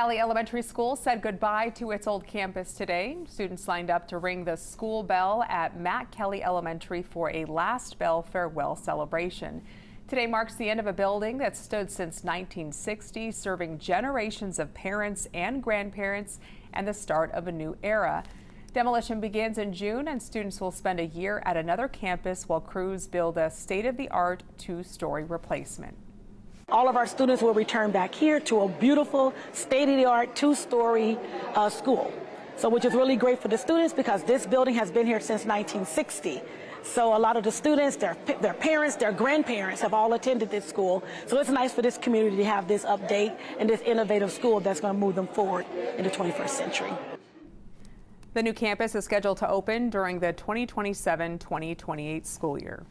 Kelly Elementary School said goodbye to its old campus today. Students lined up to ring the school bell at Matt Kelly Elementary for a last bell farewell celebration. Today marks the end of a building that stood since 1960, serving generations of parents and grandparents, and the start of a new era. Demolition begins in June, and students will spend a year at another campus while crews build a state-of-the-art two-story replacement. All of our students will return back here to a beautiful, state-of-the-art, two-story school. So, which is really great for the students because this building has been here since 1960. So a lot of the students, their parents, their grandparents have all attended this school. So it's nice for this community to have this update and this innovative school that's going to move them forward in the 21st century. The new campus is scheduled to open during the 2027-2028 school year.